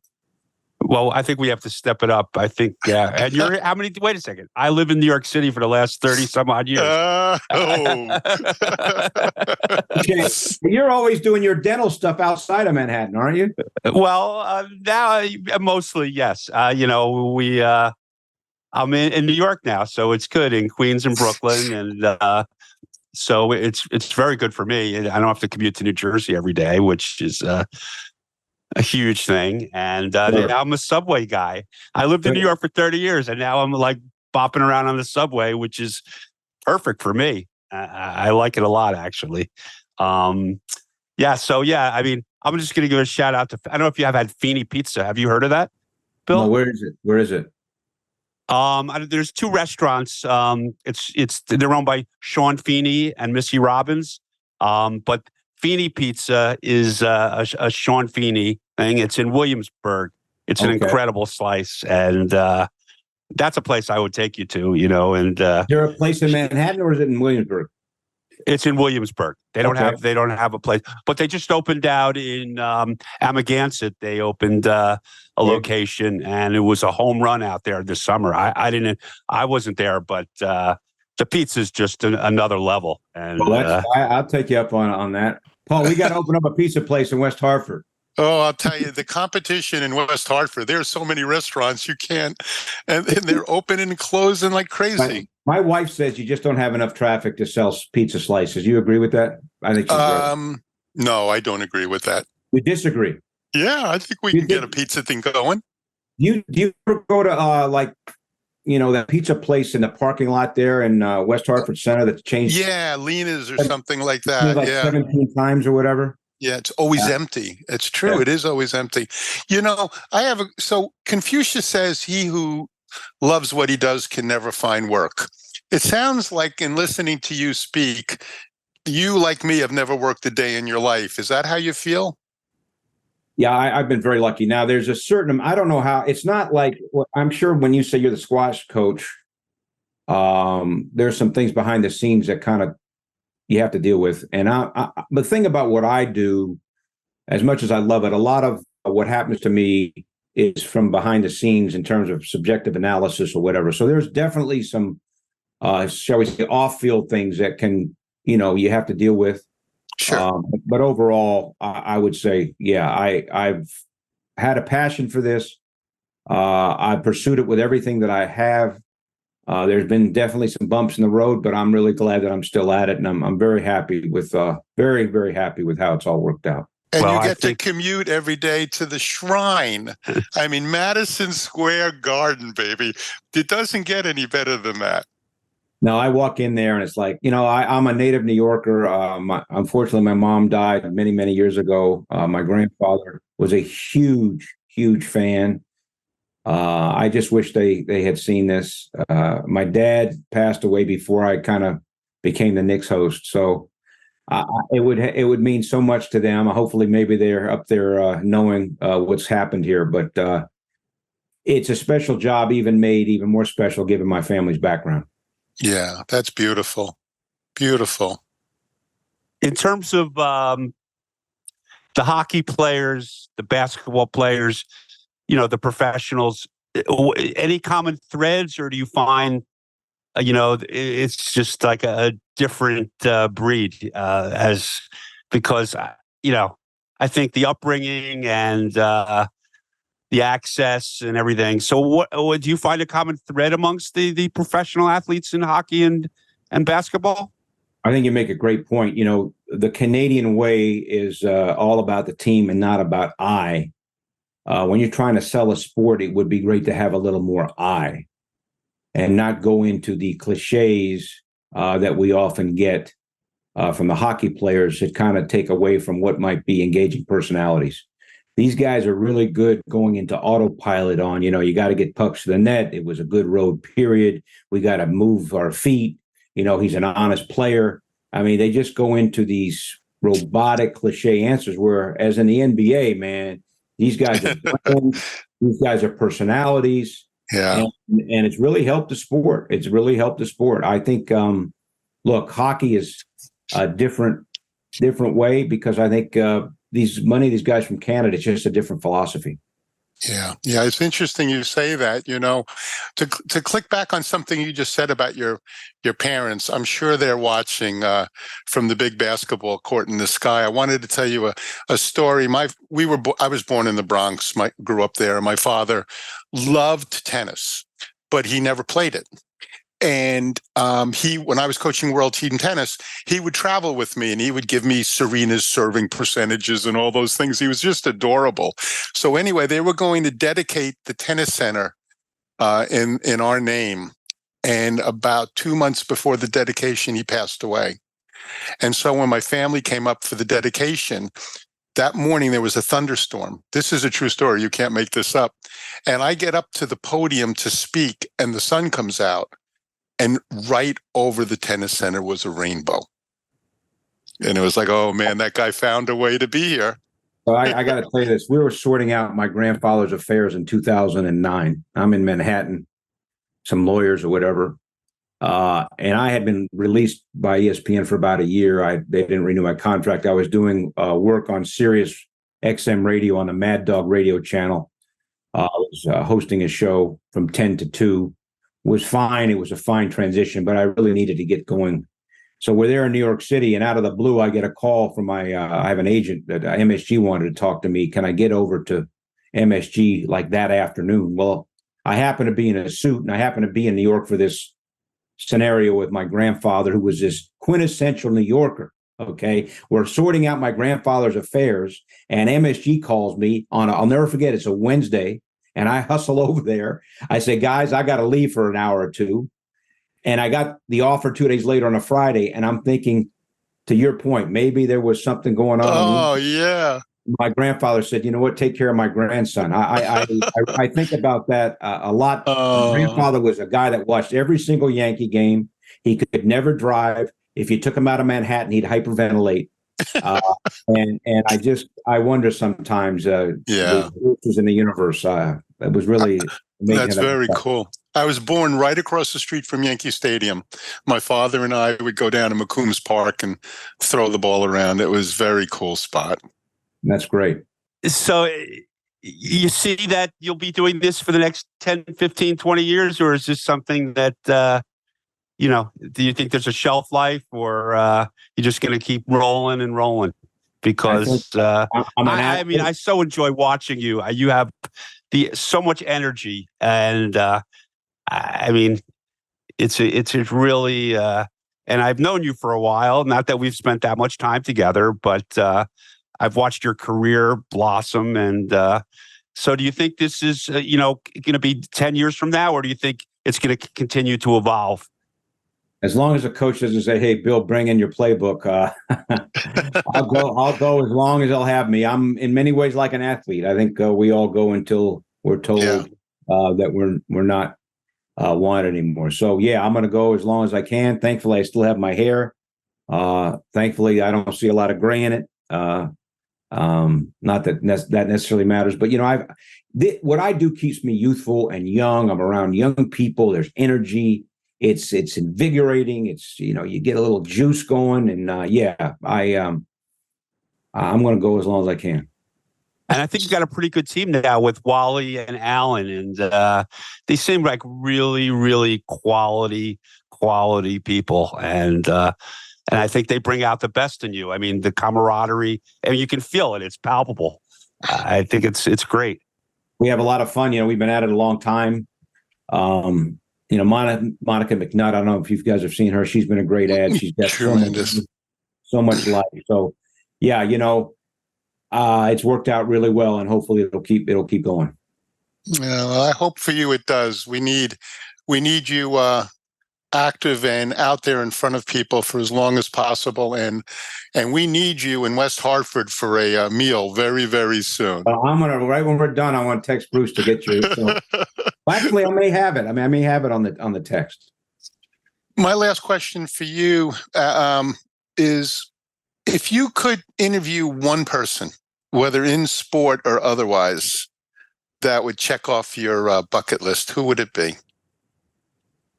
Well, I think we have to step it up. I think, and you're how many? Wait a second. I live in New York City for the last 30 some odd years. Okay. You're always doing your dental stuff outside of Manhattan, aren't you? Well, now mostly yes. I'm in New York now, so it's good in Queens and Brooklyn, and so it's very good for me. I don't have to commute to New Jersey every day, which is a huge thing. And Sure. now I'm a subway guy. I lived in New York for 30 years, and now I'm like bopping around on the subway, which is perfect for me. I like it a lot, actually. Yeah. So yeah, I mean, I'm just going to give a shout out to. I don't know if you have had Feeney Pizza. Have you heard of that, Bill? No, where is it? Where is it? There's two restaurants. They're owned by Sean Feeney and Missy Robbins. But Feeney Pizza is a Sean Feeney thing. It's in Williamsburg. It's an incredible slice, and that's a place I would take you to. And is there a place in Manhattan, or is it in Williamsburg? It's in Williamsburg. They don't have a place, but they just opened out in Amagansett. They opened a location, and it was a home run out there this summer. I wasn't there, but the pizza is just another level. And I'll take you up on that, Paul. We got to open up a pizza place in West Hartford. Oh, I'll tell you, the competition in West Hartford, there's so many restaurants you can't, and they're opening and closing like crazy. My wife says you just don't have enough traffic to sell pizza slices. You agree with that? I think she's right. No, I don't agree with that. We disagree. Yeah, I think we can get a pizza thing going. Do you ever go to that pizza place in the parking lot there in West Hartford Center that's changed? Yeah, Lena's or something like that. Like 17 times or whatever. Yeah, it's always empty. It's true. Yeah. It is always empty. So Confucius says, he who loves what he does can never find work. It sounds like, in listening to you speak, you, like me, have never worked a day in your life. Is that how you feel? Yeah, I've been very lucky. Now, there's a certain, I don't know how, it's not like, I'm sure when you say you're the squash coach, there's some things behind the scenes that kind of you have to deal with. And the thing about what I do, as much as I love it, a lot of what happens to me is from behind the scenes in terms of subjective analysis or whatever. So there's definitely some, shall we say, off-field things that can, you have to deal with. Sure. But overall, I would say, yeah, I've had a passion for this. I pursued it with everything that I have. There's been definitely some bumps in the road, but I'm really glad that I'm still at it, and I'm very happy with, very, very happy with how it's all worked out. And you get to commute every day to the Shrine. I mean, Madison Square Garden, baby. It doesn't get any better than that. No, I walk in there and it's like, I'm a native New Yorker. Unfortunately, my mom died many, many years ago. My grandfather was a huge, huge fan. I just wish they had seen this. My dad passed away before I kind of became the Knicks host. So it would mean so much to them. Hopefully, maybe they're up there knowing what's happened here. But it's a special job, made even more special given my family's background. Yeah, that's beautiful. Beautiful. In terms of the hockey players, the basketball players, the professionals, any common threads, or do you find, it's just like a different breed because I think the upbringing and the access and everything. So what do you find a common thread amongst the professional athletes in hockey and basketball? I think you make a great point. The Canadian way is all about the team and not about I. When you're trying to sell a sport, it would be great to have a little more I and not go into the cliches that we often get from the hockey players that kind of take away from what might be engaging personalities. These guys are really good going into autopilot on, you got to get pucks to the net. It was a good road period. We got to move our feet. He's an honest player. I mean, they just go into these robotic cliche answers, whereas in the NBA, man, these guys are these guys are personalities. Yeah. And it's really helped the sport. I think, look, hockey is a different different way because I think these guys from Canada, it's just a different philosophy. Yeah. It's interesting you say that. To click back on something you just said about your parents. I'm sure they're watching from the big basketball court in the sky. I wanted to tell you a story. I was born in the Bronx. Grew up there. My father loved tennis, but he never played it. And when I was coaching World Team Tennis, he would travel with me and he would give me Serena's serving percentages and all those things. He was just adorable. So anyway, they were going to dedicate the tennis center in our name. And about 2 months before the dedication, he passed away. And so when my family came up for the dedication, that morning there was a thunderstorm. This is a true story. You can't make this up. And I get up to the podium to speak and the sun comes out. And right over the tennis center was a rainbow. And it was like, oh, man, that guy found a way to be here. So I got to tell you this. We were sorting out my grandfather's affairs in 2009. I'm in Manhattan, some lawyers or whatever. And I had been released by ESPN for about a year. They didn't renew my contract. I was doing work on Sirius XM radio on the Mad Dog radio channel. I was hosting a show from 10 to 2. Was fine. It was a fine transition, but I really needed to get going. So we're there in New York City, and out of the blue, I get a call from I have an agent that MSG wanted to talk to me. Can I get over to MSG like that afternoon? Well, I happen to be in a suit, and I happen to be in New York for this scenario with my grandfather, who was this quintessential New Yorker. Okay. We're sorting out my grandfather's affairs, and MSG calls me I'll never forget, it's a Wednesday. And I hustle over there. I say, guys, I got to leave for an hour or two. And I got the offer 2 days later on a Friday. And I'm thinking, to your point, maybe there was something going on. Oh, yeah. My grandfather said, you know what, take care of my grandson. I think about that a lot. My grandfather was a guy that watched every single Yankee game. He could never drive. If you took him out of Manhattan, he'd hyperventilate. And I wonder sometimes the forces in the universe. It was really amazing. That's very cool. I was born right across the street from Yankee Stadium. My father and I would go down to McCombs Park and throw the ball around. It was a very cool spot. That's great. So you see that you'll be doing this for the next 10, 15, 20 years, or is this something that, do you think there's a shelf life, or you're just going to keep rolling and rolling? Because I so enjoy watching you. You have so much energy, and it's really. And I've known you for a while. Not that we've spent that much time together, but I've watched your career blossom. And so, do you think this is going to be 10 years from now, or do you think it's going to continue to evolve? As long as the coach doesn't say, "Hey, Bill, bring in your playbook," I'll go as long as they'll have me. I'm in many ways like an athlete. I think we all go until we're told that we're not wanted anymore. So I'm going to go as long as I can. Thankfully, I still have my hair. Thankfully, I don't see a lot of gray in it. Not that that necessarily matters, but what I do keeps me youthful and young. I'm around young people. There's energy. It's invigorating. It's, you get a little juice going, and I'm going to go as long as I can. And I think you've got a pretty good team now with Wally and Alan, and they seem like really, really quality people, and I think they bring out the best in you. I mean, the camaraderie, and you can feel it; it's palpable. I think it's great. We have a lot of fun. We've been at it a long time. Monica McNutt, I don't know if you guys have seen her. She's been a great ad. She's got tremendous, so much life. So, it's worked out really well, and hopefully it'll keep going. Well, I hope for you it does. We need you active and out there in front of people for as long as possible, and we need you in West Hartford for a meal very, very soon. Well, I'm gonna, right when we're done, I want to text Bruce to get you. So. Actually, I may have it. I may have it on the text. My last question for you is, if you could interview one person, whether in sport or otherwise, that would check off your bucket list, who would it be?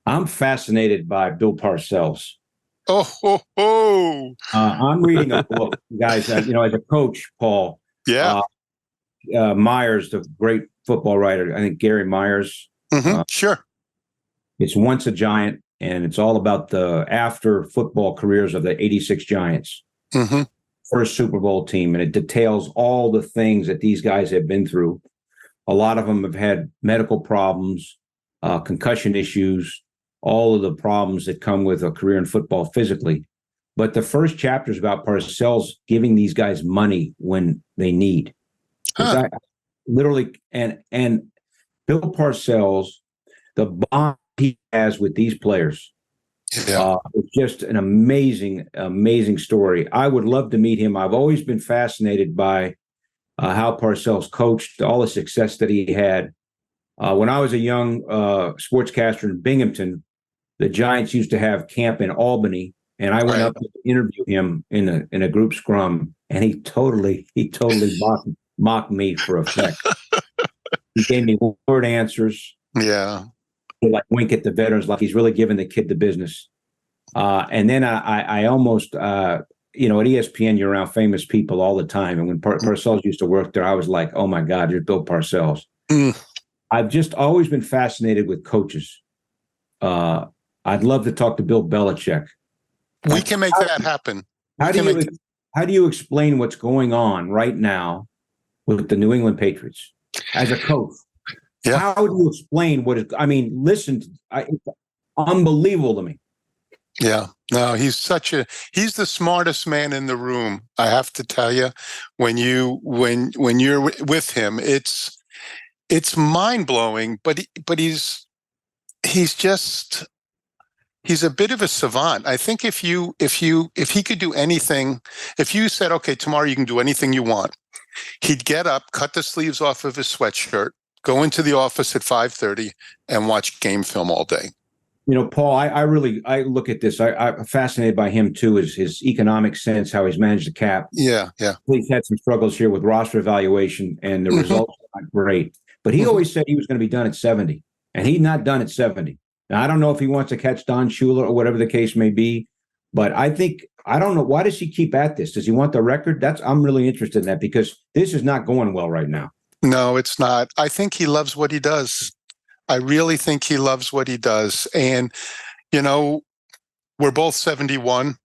I'm fascinated by Bill Parcells. Oh, ho, ho. I'm reading a book, guys. As a coach, Paul Yeah. Myers, the great football writer, I think Gary Myers. Sure. It's Once a Giant, and it's all about the after football careers of the '86 Giants, first Super Bowl team, and it details all the things that these guys have been through. A lot of them have had medical problems, concussion issues, all of the problems that come with a career in football physically. But the first chapter is about Parcells giving these guys money when they need. Literally, and Bill Parcells, the bond he has with these players, it's just an amazing story. I would love to meet him. I've always been fascinated by how Parcells coached, all the success that he had. When I was a young sportscaster in Binghamton, the Giants used to have camp in Albany, and I went up to interview him in a group scrum, and he totally mocked me for effect. He gave me word answers. Yeah. He'd like wink at the veterans like he's really giving the kid the business. And then I almost, at ESPN, you're around famous people all the time. And when Parcells used to work there, I was like, oh my God, you're Bill Parcells. I've just always been fascinated with coaches. I'd love to talk to Bill Belichick. We can make that happen. How do you explain what's going on right now with the New England Patriots as a coach? Yeah. How do you explain listen, it's unbelievable to me. Yeah, no, he's the smartest man in the room. I have to tell you, when you're with him, it's mind blowing. But he's a bit of a savant. I think if he could do anything, if you said, okay, tomorrow you can do anything you want, he'd get up, cut the sleeves off of his sweatshirt, go into the office at 5:30 and watch game film all day. Paul, I look at this. I'm fascinated by him too, his economic sense, how he's managed the cap. Yeah. He's had some struggles here with roster evaluation, and the results are not great. But he always said he was going to be done at 70, and he's not done at 70. Now, I don't know if he wants to catch Don Shula or whatever the case may be, but I don't know. Why does he keep at this? Does he want the record? I'm really interested in that, because this is not going well right now. No, it's not. I think he loves what he does. I really think he loves what he does. And, we're both 71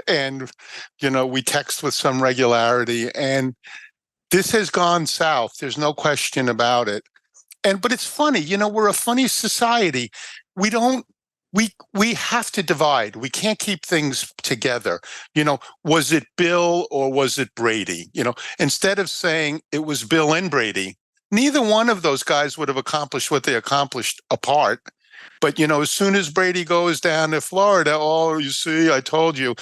and, we text with some regularity, and this has gone south. There's no question about it. But it's funny, we're a funny society. We have to divide. We can't keep things together. Was it Bill or was it Brady? Instead of saying it was Bill and Brady, neither one of those guys would have accomplished what they accomplished apart. But, as soon as Brady goes down to Florida, oh, you see, I told you.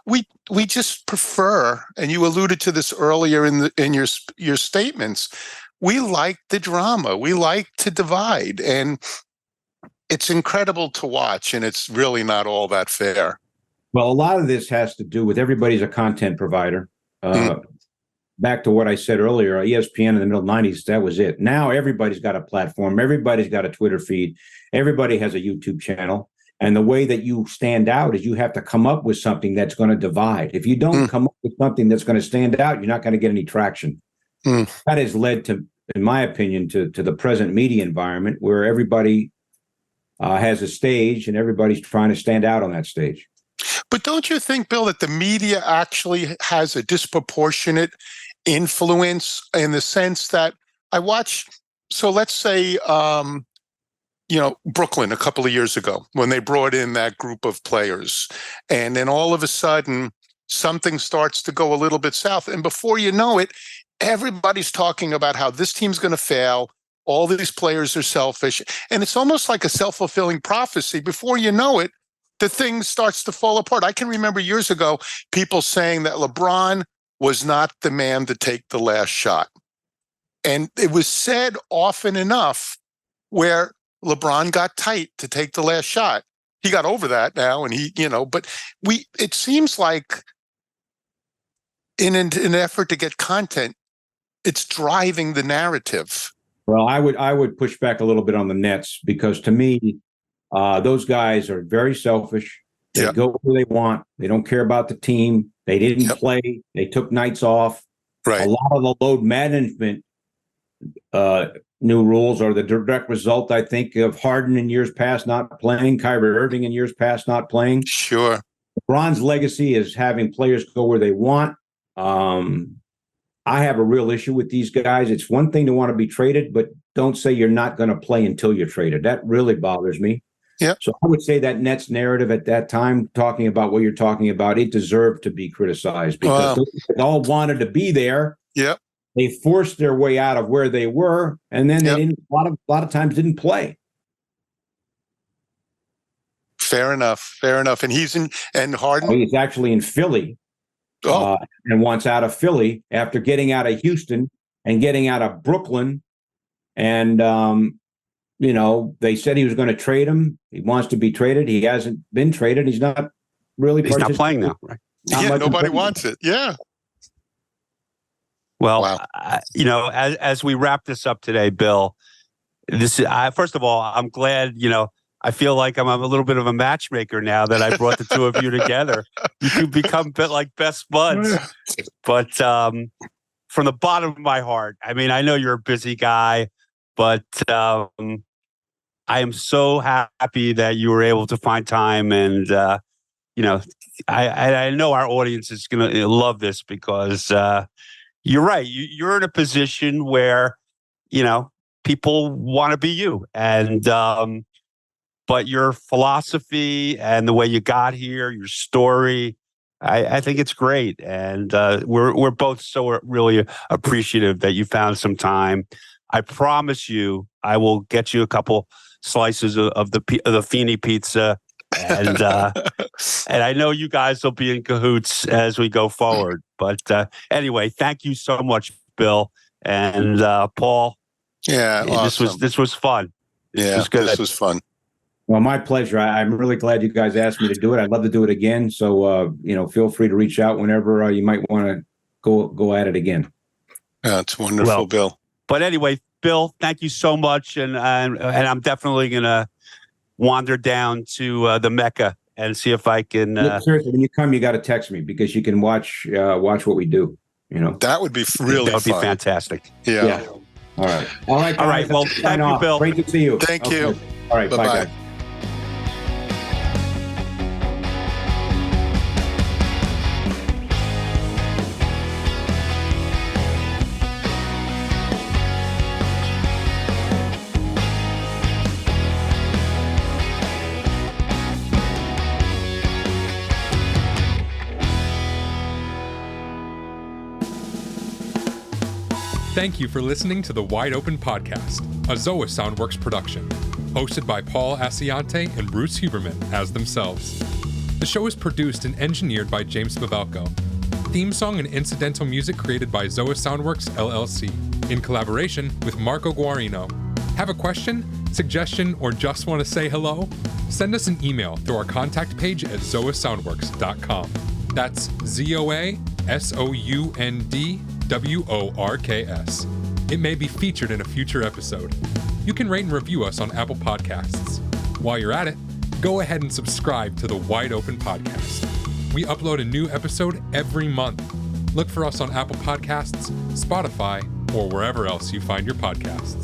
We just prefer, and you alluded to this earlier in your statements, we like the drama. We like to divide. And it's incredible to watch, and it's really not all that fair. Well, a lot of this has to do with everybody's a content provider. Back to what I said earlier, ESPN in the middle 90s, that was it. Now everybody's got a platform. Everybody's got a Twitter feed. Everybody has a YouTube channel. And the way that you stand out is you have to come up with something that's going to divide. If you don't come up with something that's going to stand out, you're not going to get any traction. That has led to, in my opinion, to the present media environment where everybody has a stage and everybody's trying to stand out on that stage. But don't you think, Bill, that the media actually has a disproportionate influence in the sense that I watch? So let's say, Brooklyn a couple of years ago when they brought in that group of players, and then all of a sudden something starts to go a little bit south. And before you know it, everybody's talking about how this team's going to fail. All these players are selfish. And it's almost like a self-fulfilling prophecy. Before you know it, the thing starts to fall apart. I can remember years ago, people saying that LeBron was not the man to take the last shot. And it was said often enough where LeBron got tight to take the last shot. He got over that now, and it seems like in an effort to get content, it's driving the narrative. Well, I would push back a little bit on the Nets, because to me, those guys are very selfish. They Yeah. go where they want. They don't care about the team. They didn't play. They took nights off. Right. A lot of the load management new rules are the direct result, I think, of Harden in years past not playing, Kyrie Irving in years past not playing. Sure. LeBron's legacy is having players go where they want. I have a real issue with these guys. It's one thing to want to be traded, but don't say you're not going to play until you're traded. That really bothers me. Yeah. So I would say that Nets narrative at that time, talking about what you're talking about, it deserved to be criticized because they all wanted to be there. Yep. They forced their way out of where they were, and then they didn't. A lot of times didn't play. Fair enough. And Harden. He's actually in Philly, and wants out of Philly after getting out of Houston and getting out of Brooklyn, and they said he was going to trade him. He wants to be traded. He hasn't been traded. He's not really. He's not playing now, right? Nobody wants it. Yeah. Well, wow. As we wrap this up today, Bill, first of all, I'm glad, I feel like I'm a little bit of a matchmaker now that I brought the two of you together. You could become like best buds. But from the bottom of my heart, I mean, I know you're a busy guy, but I am so happy that you were able to find time. And, I know our audience is going to love this because you're right. You're in a position where, people want to be you. And, but your philosophy and the way you got here, your story, I think it's great. And we're both so really appreciative that you found some time. I promise you, I will get you a couple slices of the Feeney pizza. And and I know you guys will be in cahoots as we go forward. But anyway, thank you so much, Bill and Paul. Yeah, awesome. This was fun. This was fun. Well, my pleasure. I'm really glad you guys asked me to do it. I'd love to do it again. So feel free to reach out whenever you might want to go at it again. That's wonderful, Bill. But anyway, Bill, thank you so much, and I'm definitely gonna wander down to the Mecca and see if I can. Seriously, when you come, you got to text me because you can watch what we do. That would be really that would fun. be fantastic. Yeah. All right. All right. Well, thank you, Bill. Great to see you. Thank you. All right. Bye, guys. Thank you for listening to the Wide Open Podcast, a Zoa Soundworks production, hosted by Paul Asiante and Bruce Huberman as themselves. The show is produced and engineered by James Pavelko. Theme song and incidental music created by Zoa Soundworks, LLC, in collaboration with Marco Guarino. Have a question, suggestion, or just want to say hello? Send us an email through our contact page at zoasoundworks.com. That's ZOASOUNDWORKS. It may be featured in a future episode. You can rate and review us on Apple Podcasts. While you're at it, go ahead and subscribe to the Wide Open Podcast. We upload a new episode every month. Look for us on Apple Podcasts, Spotify, or wherever else you find your podcasts.